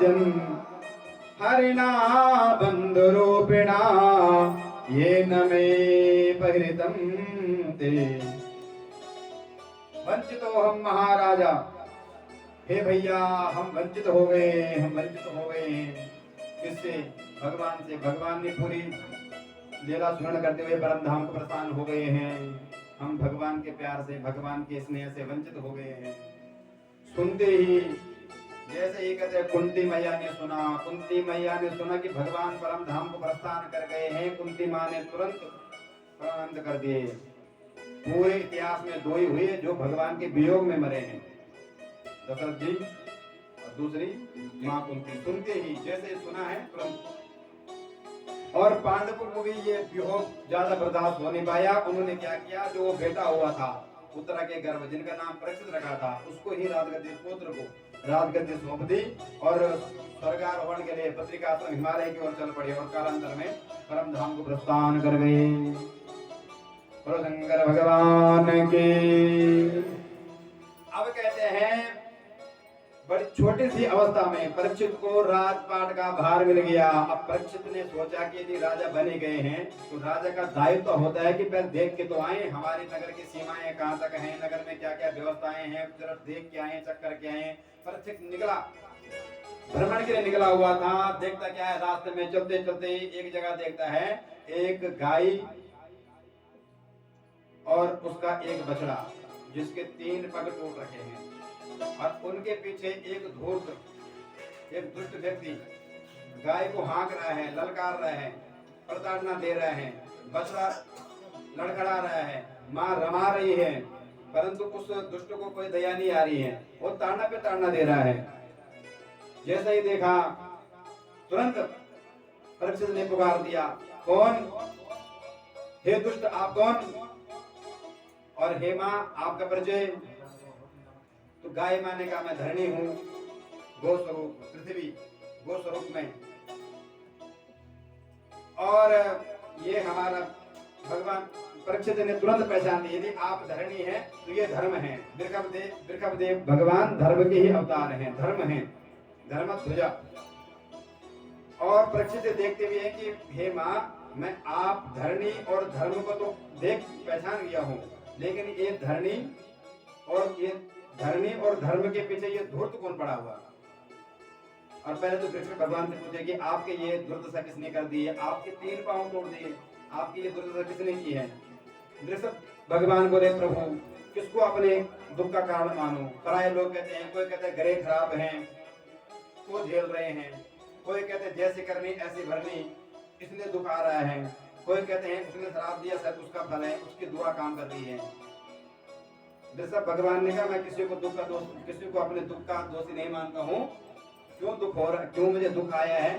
राजन हरिणा बंधुरूपिणा ये न मे परिहृतं ते। वंचित हो हम महाराजा, हे भैया हम वंचित हो गए, हम वंचित हो गए हैं। किससे? भगवान से। भगवान ने पूरी लीला स्मरण करते हुए परम धाम को प्रस्थान हो गए हैं। हम भगवान के प्यार से, भगवान के स्नेह से वंचित हो गए हैं। सुनते ही जैसे ही कहते कुंती मैया ने सुना, कुंती मैया ने सुना कि भगवान परम धाम को प्रस्थान कर गए हैं, कुंती माँ ने तुरंत प्रारंभ कर दिए। पूरे इतिहास में दो ही हुए जो भगवान के वियोग में मरे हैं, दशरथ जी और दूसरी माँ कुंती। सुनते ही जैसे सुना है तुरंत। और पांडवों को भी ये वियोग ज्यादा बर्दाश्त हो नहीं पाया। उन्होंने क्या किया, जो वो बेटा हुआ था उत्तरा के गर्भ, जिनका नाम परीक्षित रखा था, उसको ही राजगद्दी, पुत्र को राजगद्दी सौंप दी और स्वर्गारोहण के लिए बद्रिकाश्रम हिमालय की ओर चल पड़े और कालांतर में परम धाम को प्रस्थान कर गए। शंकर भगवान के। अब कहते हैं बड़ी छोटी सी अवस्था में परीक्षित को राजपाट का भार मिल गया। अब परीक्षित ने सोचा कि यदि राजा बने गए हैं तो राजा का दायित्व तो होता है कि पहले देख के तो आए हमारे नगर की सीमाएं कहां तक हैं, नगर में क्या क्या व्यवस्थाएं हैं, जरा देख के आए, चेक करके आए। परीक्षित निकला, भ्रमण के लिए निकला हुआ था। देखता क्या है, रास्ते में चलते चलते एक जगह देखता है एक गाय और उसका एक बछड़ा जिसके 3 पग टूट रखे हैं और उनके पीछे एक धूर्त, एक दुष्ट व्यक्ति गाय को हाँक रहा है, ललकार रहा है, प्रताड़ना दे रहा है, बछड़ा लड़खड़ा रहा है, मां रमा रही है, परंतु उस दुष्ट को कोई दया नहीं आ रही है, वो ताड़ना पे ताड़ना दे रहा है। जैसे ही देखा तुरंत परीक्षित ने पुकार दिया, कौन? हे दुष्ट आप कौन? और हे मां आपका परिचय? तो गाय मां ने कहा मैं धरणी हूं, गो स्वरूप, पृथ्वी गो स्वरूप में, और ये हमारा भगवान। परीक्षित ने तुरंत पहचान ली, यदि आप धरणी हैं तो ये धर्म है। वृषभदेव भगवान धर्म के ही अवतार हैं, धर्म हैं, धर्म ध्वजा। और परीक्षित देखते हुए हैं कि हे मां मैं आप धरणी और धर्म को तो देख पहचान गया हूं, लेकिन ये धरणी और धर्म के पीछे ये धूर्त कौन पड़ा हुआ? और पहले तो कृष्ण भगवान से पूछे कि आपके ये दुर्दशा किसने कर दी है, आपके 3 पांव तोड़ दिए, आपकी ये दुर्दशा किसने की है? वृषभ भगवान बोले प्रभु किसको अपने दुख का कारण मानो? पराये लोग कहते हैं, कोई कहते हैं ग्रह खराब हैं वो झेल रहे हैं, कोई कहते हैं जैसे करनी ऐसी भरनी इसलिए दुख आ रहा है, कोई कहते हैं उसने श्राप दिया शायद उसका फल है, उसकी दुआ काम कर रही है। वृषभ भगवान ने कहा मैं किसी को अपने दुख का दोषी नहीं मानता हूँ। क्यों दुख हो रहा, क्यों मुझे दुख आया है,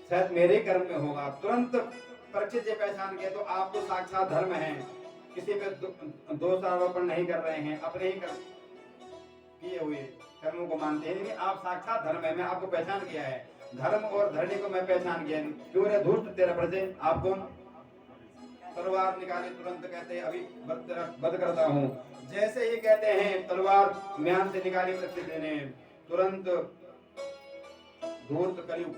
शायद मेरे कर्म में होगा। तुरंत परीक्षित पहचान के तो आप तो साक्षात धर्म हैं, किसी पे दोषारोपण नहीं कर रहे हैं, अपने ही किए हुए कर्मों को मानते हैं, लेकिन आप साक्षात धर्म है, मैं आपको पहचान किया है, धर्म और धरणी को मैं पहचान गया। क्यों रे धूर्त तेरा परिचय, आप कौन? तलवार निकाले, तुरंत कहते हैं अभी वध करता हूँ। जैसे ही कहते हैं तलवार म्यान से निकाली परीक्षित ने, तुरंत धूर्त कलयुग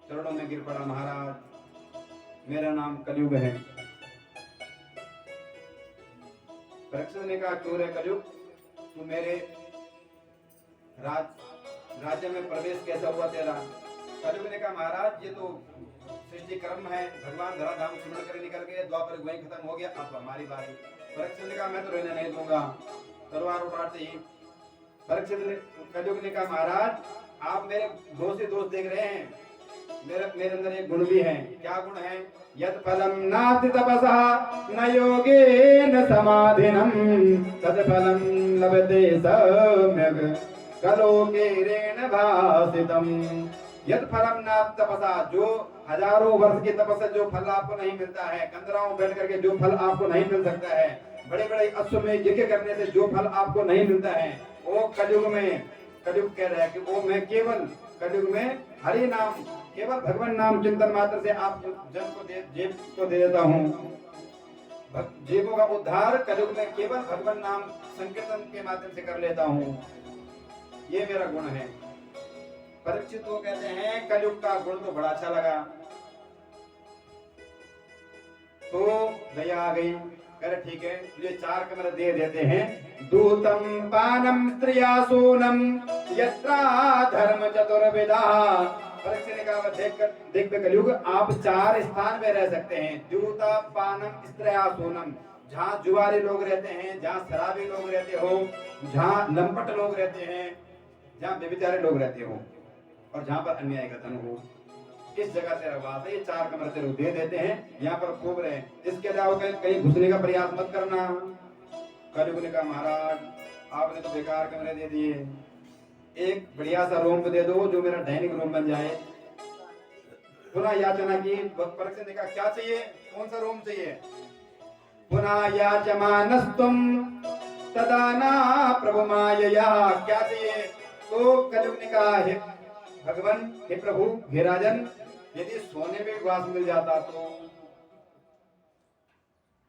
चरणों में गिर पड़ा, महाराज मेरा नाम कलयुग है। परीक्षित ने कहा क्यों रे कलयुग, तू मेरे राज्य में प्रवेश कैसा हुआ तेरा? कलयुग ने कहा महाराज ये तो सृष्टि कर्म है, भगवान धराधाम स्मरण कर निकल गए, द्वापर वहीं खत्म हो गया, अब हमारी बारी। परीक्षित ने कहा मैं तो रहने नहीं दूंगा, तलवार उठाते ही परीक्षित ने, कलयुग ने कहा महाराज आप मेरे दोष देख रहे हैं, मेरे अंदर एक गुण भी है। क्या गुण है? यत् फलम नास्ति तपसा न योगेन समाधिनम तत् फलम लभते सम्यक् कलोकेरेण भासितम। यत् फलम नास्ति तपसा, जो हजारों वर्ष की तपस्या जो फल आपको नहीं मिलता है, कंदराओं बैठ करके जो फल आपको नहीं मिल सकता है, बड़े बड़े अश्वमेध यज्ञ करने से जो फल आपको नहीं मिलता है, वो कलयुग कह रहा है कि वो मैं केवल कलयुग में हरि नाम, केवल भगवान नाम चिंतन मात्र से आप जन को जीव को दे देता हूँ। जीवों का उद्धार कलयुग में केवल भगवान नाम संकीर्तन के माध्यम से कर लेता हूँ, ये मेरा गुण है। परीक्षित को कहते हैं कलयुग का गुण तो बड़ा अच्छा लगा, तो दया आ गई, कह रहे ठीक है तुझे 4 कमरे दे देते हैं, दूतम पानम स्त्रिया सोनम यत्रा धर्म चतुर्विधा। परीक्षित ने कहा देख कलयुग आप 4 स्थान में रह सकते हैं, दूता पानम स्त्रिया सोनम, जहाँ जुआरी लोग रहते हैं, जहाँ शराबी लोग रहते हो, जहाँ लंपट लोग रहते हैं, जहाँ बेबिचारे लोग रहते हो, और जहाँ पर अन्याय का धन हो, इस जगह तेरा वास है, ये 4 कमरे तेरे दे देते हैं, यहाँ पर खूब रहे, इसके अलावा कहीं घुसने का प्रयास मत करना। कलयुग ने कहा महाराज आपने तो बेकार कमरे दे दिए, एक बढ़िया सा रूम दे दो जो मेरा डाइनिंग रूम बन जाए। पुनः याचना की, परीक्षित ने कहा क्या चाहिए, कौन सा रूम चाहिए। पुनः याचमानस्तुम तदाना प्रभु मायया, क्या चाहिए। तो कलयुग ने कहा हे भगवान, हे प्रभु, हे राजन, यदि सोने में वास मिल जाता तो।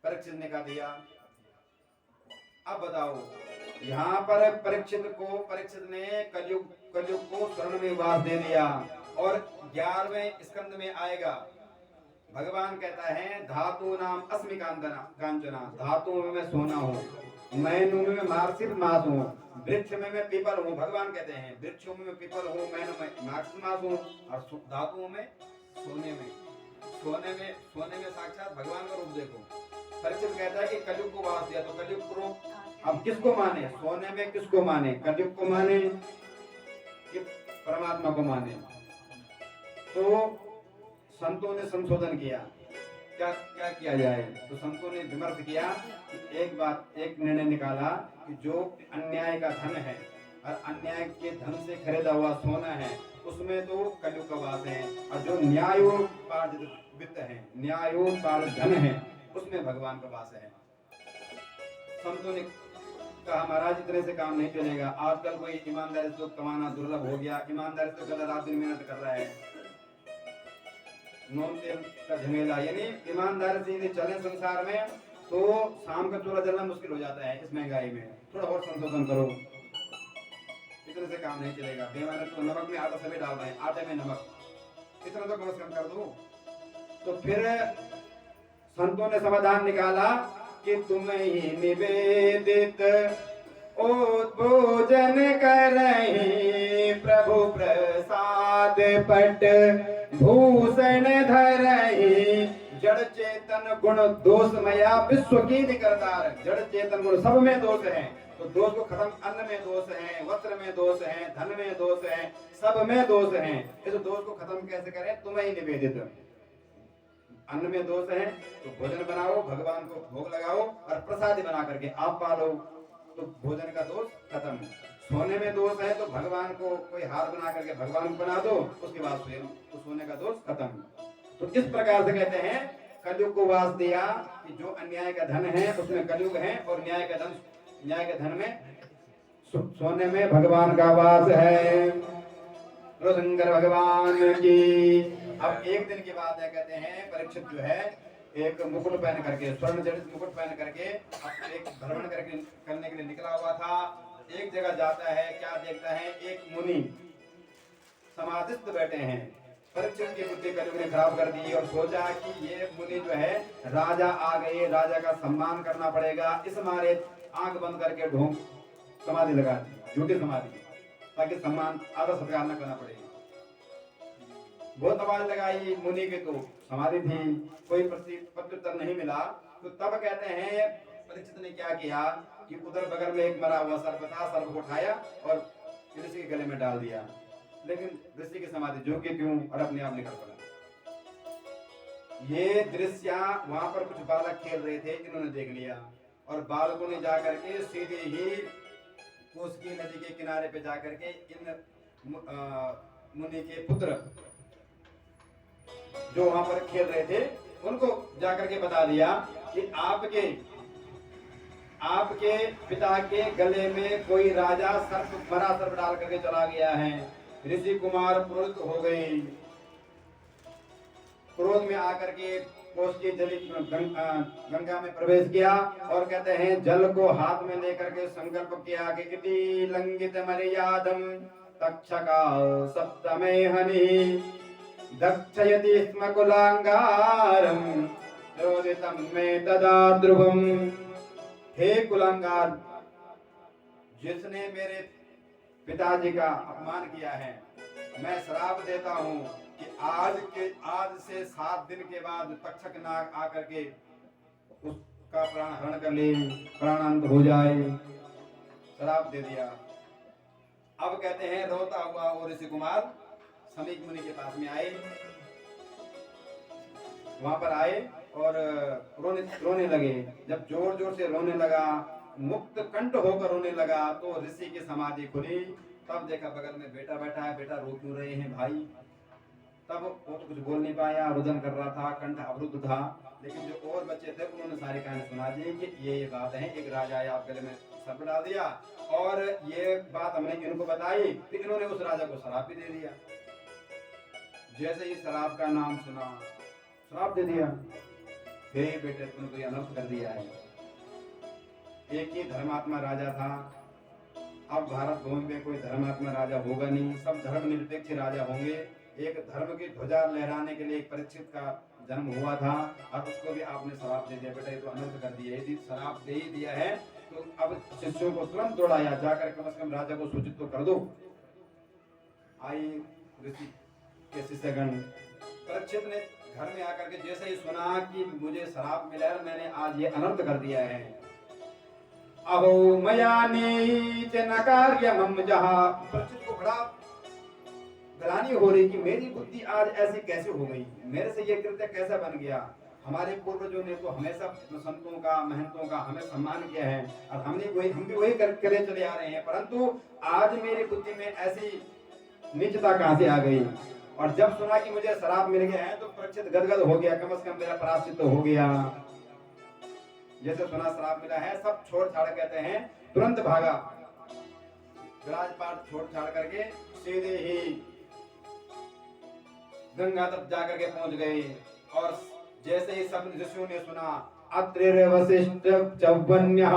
परीक्षित ने कहा दिया। अब बताओ, यहाँ पर परीक्षित ने कलयुग को स्वर्ण में वास दे दिया, और 11वें स्कंद में आएगा भगवान कहता है धातु नाम अस्मि कांचना, धातु में मैं सोना हूँ, मैनू में मैं मार्सिल मास हूँ, वृक्ष में मैं पीपल हूँ। भगवान कहते हैं वृक्षों में मैं पीपल हूँ, मैनू में मार्सिल मास हूँ, और धातुओं में सोने में साक्षात भगवान का रूप देखो। परीक्षित कहता है कि कलयुग को वास दिया, तो कलयुग को अब किसको माने, सोने में किसको माने, कलयुग को माने कि परमात्मा को माने। तो संतों ने संशोधन किया, क्या क्या किया जाए। तो संतों ने विमर्श किया, एक निर्णय निकाला कि जो अन्याय का धन है और अन्याय के धन से खरीदा हुआ सोना है, उसमें तो कलयुग का वास है, और जो न्यायोपार्जित वित्त है, न्यायोपार्जित धन है, उसमें भगवान का वास है। संतों ने कहा महाराज इतने से काम नहीं चलेगा, आजकल कोई ईमानदारी से कमाना दुर्लभ हो गया, ईमानदारी से कल रात दिन मेहनत कर रहा है, नोन तेल का झमेला, यानी ईमानदारी से यदि चले संसार में तो शाम का चूल्हा जलना मुश्किल हो जाता है इस महंगाई में, थोड़ा और संशोधन करो, इतने से काम नहीं चलेगा। बेईमानी तो नमक में आटा सभी डाल रहे हैं, आटे में नमक, इतना तो कम कम कर दो। तो फिर संतों ने समाधान निकाला कि तुम्हें निवेदित भोजन करहि, प्रभु प्रसाद पट भूषण धरहि, जड़ चेतन गुण दोषमया विश्व की निकरतार। जड़ चेतन गुण सब में दोष है, तो दोष को खत्म, अन्न में दोष है, वस्त्र में दोष है, धन में दोष है, सब में दोष है, इस दोष को खत्म कैसे करें, तुम्हें निवेदित। अन्न में दोष है तो भोजन बनाओ, भगवान को भोग लगाओ, और प्रसाद बना करके आप पालो, तो भोजन का दोष खत्म। सोने में दोष है तो भगवान को कोई हार बना करके भगवान को बना दो, उसके बाद स्वयं तो सोने का दोष खत्म। तो इस प्रकार से कहते हैं कलयुग को वास दिया कि जो अन्याय का धन है उसमें कलयुग है, और न्याय के धन में सोने में भगवान का वास है। शंकर भगवान की। अब एक दिन की बात है, कहते हैं परीक्षित जो है एक मुकुट पहन करके, स्वर्ण जड़ित मुकुट पहन करके एक भ्रमण करने के लिए निकला हुआ था। एक जगह जाता है, क्या देखता है, एक मुनि समाधिस्थ बैठे हैं। परीक्षित की बुद्धि कलयुग ने खराब कर दी और सोचा कि ये मुनि जो है राजा आ गए, राजा का सम्मान करना पड़ेगा, इस मारे आंख बंद करके ढोंग समाधि लगा दी, झूठी समाधि, ताकि सम्मान आदर सत्कार न करना पड़ेगा। बहुत आवाज लगाई मुनि की, तो समाधि थी, कोई प्रत्युत्तर नहीं मिला। तो तब कहते हैं परीक्षित ने क्या किया कि उधर बगल में एक मरा हुआ सर्प था, सर्प को उठाया और ऋषि के गले में डाल दिया, लेकिन ऋषि की समाधि जो कि क्यों और अपने आप निकल पड़ा। ये दृश्य वहां पर कुछ बालक खेल रहे थे, इन्होंने देख लिया, और बालकों ने जाकर के सीधे ही कोसी नदी के किनारे पे जाकर के इन मुनि के पुत्र जो वहां पर खेल रहे थे उनको जाकर के बता दिया कि आपके पिता के गले में कोई राजा मरा सर्प डाल करके चला गया है। ऋषि कुमार क्रोधित हो गए, क्रोध में आकर के कोसी गंगा में प्रवेश किया और कहते हैं जल को हाथ में लेकर के संकल्प किया कि इति लंघित मर्यादम तक्षका सप्तमे हनि दक्षयति स्म कुलांगारम रोदितम में तदा ध्रुवम। हे कुलांगार, जिसने मेरे पिताजी का अपमान किया है, मैं श्राप देता हूँ कि आज से 7 दिन के बाद तक्षक नाग आकर के उसका प्राण हरण कर ले, प्राणांत हो जाए। श्राप दे दिया। अब कहते हैं रोता हुआ वो ऋषि कुमार समीक मुनि के पास में आए, वहां पर आए और रोने लगे। जब जोर जोर से रोने लगा, मुक्त कंठ होकर रोने लगा, तो ऋषि की समाधि खुली। तब देखा बगल में बेटा बैठा है। बेटा रो क्यों रहे हैं भाई? तब वो तो कुछ बोल नहीं पाया, रुदन कर रहा था, कंठ अवरुद्ध था। लेकिन जो और बच्चे थे उन्होंने सारी कहानी सुना दी कि ये बात है, एक राजा आया, आप गले में सर्प डाल दिया, और ये बात हमने इनको बताई तो इन्होंने उस राजा को शराब भी दे दिया। जैसे ही शराब का नाम सुना, श्राप दे दिया। हे बेटे, तुमने तो ये अनर्थ कर दिया है। एक ही धर्मात्मा राजा था, अब भारत भूमि में कोई धर्मात्मा राजा होगा नहीं, सब धर्मनिरपेक्ष राजा होंगे। एक धर्म की ध्वजा लहराने के लिए एक परीक्षित का जन्म हुआ था, और उसको भी आपने श्राप दे दिया। बेटा ये तो अनर्थ कर दिया। यदि श्राप दे ही दिया है तो अब शिष्यों को तुरंत दौड़ाया, जाकर कम से कम राजा को सूचित तो कर दो। आई ऋषि के शिष्यगण। परीक्षित ने घर में आकर के जैसे ही सुना कि मुझे श्राप मिला है, मैंने आज ये अनर्थ कर दिया है, अहो मया नीच नकार्यमम जहा। परीक्षित को बड़ा ग्लानि हो रही कि मेरी बुद्धि आज ऐसी कैसे हो गई, मेरे से ये कृत्य कैसा बन गया। हमारे पूर्वजों ने तो हमेशा संतों का, महंतों का हमें सम्मान किया है, और हम भी वही करे चले आ रहे हैं, परंतु आज मेरी बुद्धि में ऐसी नीचता कहां से आ गई। और जब सुना कि मुझे श्राप मिल गया है तो परीक्षित गदगद हो गया, कम से कम मेरा प्रायश्चित हो गया। जैसे सुना श्राप मिला है, सब छोड़ छाड़ कहते हैं तुरंत भागा, विराजपाट छोड़ छाड़ करके सीधे ही गंगा तक जाकर के पहुंच गए। और जैसे ही सब ऋषियों ने सुना, अत्रि वशिष्ठ चौवन्यः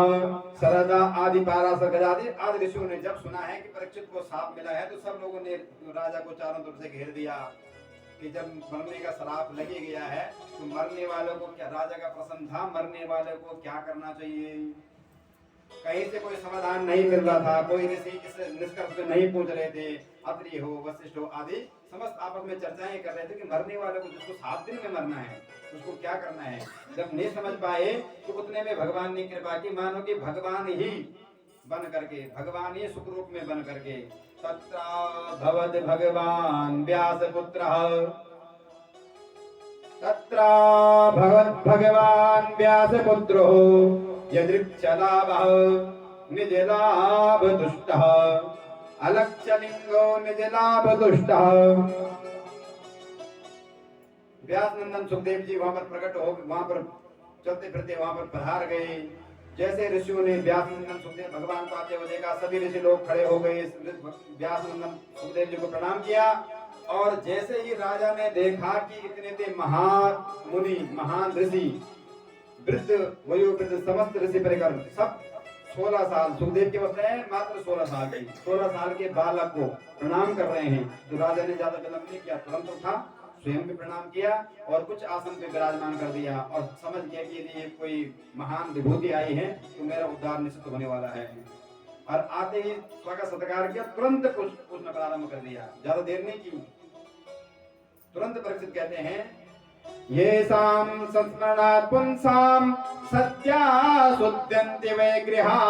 शरदा आदि पाराशर गदाधर आदि ऋषियों ने जब सुना है कि परीक्षित को श्राप मिला है, तो सब लोगों ने राजा को चारों तरफ से घेर दिया कि जब मरने का श्राप लगे गया है तो मरने वालों को क्या, राजा का प्रसन्न था, मरने वाले को क्या करना चाहिए। कहीं से कोई समाधान नहीं मिल रहा था, कोई ऋषि इस निष्कर्ष पे नहीं पहुंच रहे थे। अत्रि हो, वशिष्ठ हो आदि समस्त आपस में चर्चाएं कर रहे थे कि मरने वाले को, जिसको 7 दिन में मरना है, उसको क्या करना है। जब नहीं समझ पाए तो उतने में भगवान ने कृपा की, मानो कि भगवान ही बन करके, भगवान ही सुख रूप में बन करके, तत्र भवद भगवान व्यास पुत्रः, तत्र भवद भगवान व्यास पुत्रो यदृच्छलाभः निजलाभ दुष्टः अलक्षलिंगो निजलाभ दुष्टः। व्यास नंदन सुखदेव जी वहां पर प्रकट हो, वहां पर चलते फिरते वहां पर पधार गए। जैसे ऋषियों ने व्यास नंदन सुखदेव भगवान को आते हुए देखा, सभी ऋषि लोग खड़े हो गए, व्यास नंदन सुखदेव जी को प्रणाम किया। और जैसे ही राजा ने देखा कि इतने थे महान मुनि, महान ऋषि, वृद्ध वयोवृद्ध समस्त ऋषि परिकर, सब 16 साल, सुखदेव की अवस्था है मात्र 16 साल की, 16 साल के बालक को प्रणाम कर रहे हैं। तो राजा ने ज्यादा विलंब नहीं किया, तुरंत उठा, स्वयं भी प्रणाम किया और कुछ आसन पे विराजमान कर दिया, और समझ गया कि यदि कोई महान विभूति आई है तो मेरा उद्धार निश्चित होने वाला है। और आते ही स्वागत सत्कार किया, तुरंत पूछना प्रारंभ कर दिया, ज्यादा देर नहीं की। तुरंत परीक्षित कहते हैं, येषां संस्मरणात् पुंसां सत्या शुद्ध्यन्ति वै गृहा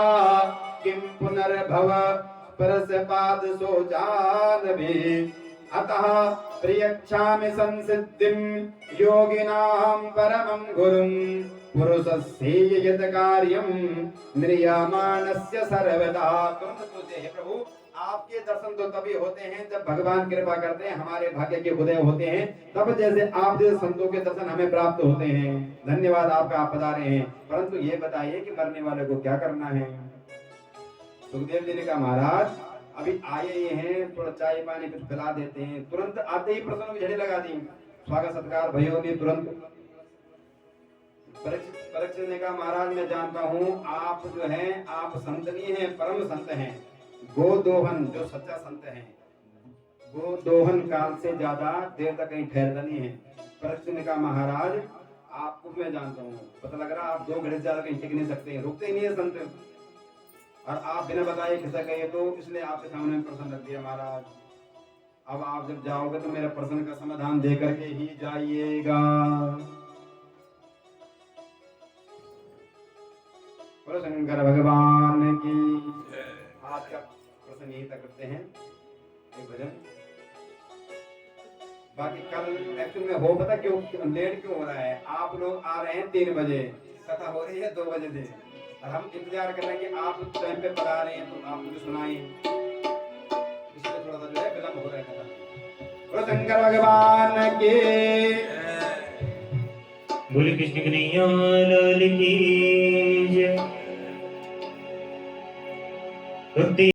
किं पुनर्भव परसपाद शोचानभि अतः प्रियच्छामि संसिद्धिं योगिनां परमं गुरुं पुरुषस्य यत् कार्यं निर्यामानस्य सर्वदा। तुरंत पूछते हैं, प्रभु आपके दर्शन तो तभी होते हैं जब भगवान कृपा करते हैं, हमारे भाग्य के उदय होते हैं, तब जैसे आप जैसे संतों के दर्शन हमें प्राप्त होते हैं। धन्यवाद आपका, आप पधारे हैं, परंतु ये बताइए कि मरने वाले को क्या करना है। सुखदेव जी ने कहा, महाराज अभी आए ही हैं, थोड़ा चाय पानी कुछ पिला देते हैं। तुरंत आते ही प्रसन्न की झड़ी लगा दी, स्वागत सत्कार भैया ने तुरंत। परीक्षित ने कहा, महाराज मैं जानता हूँ आप जो हैं, आप संत नहीं है, परम संत हैं, गोदोहन जो सच्चा संत है, वो दोहन काल से ज्यादा देर तक कहीं ठहरता नहीं है। परीक्षित ने कहा महाराज आपको मैं जानता हूँ, पता लग रहा आप 2 घंटे से ज्यादा कहीं टिक नहीं सकते, रुकते ही नहीं है संत, और आप बिना बताए खिसक गए, तो इसलिए आपके सामने प्रश्न रख दिया महाराज। अब आप जब जाओगे तो मेरे प्रश्न का समाधान दे करके ही जाइएगा। बोलो शंकर भगवान की। आज का प्रश्न यही तक करते हैं, एक भजन। बाकी कल एक्चुअल में हो पता क्यों लेट क्यों हो रहा है, आप लोग आ रहे हैं 3 बजे, कथा हो रही है 2 बजे से, और हम इंतजार कर रहे हैं कि आप टाइम पे पढ़ा रहे हैं तो आप मुझे सुनाएं, इसलिए थोड़ा सा जो है विलम्ब हो रहा है कथा। बोलो शंकर भगवान के। बोले कृष्ण कन्हैया लाल की जय। भक्ति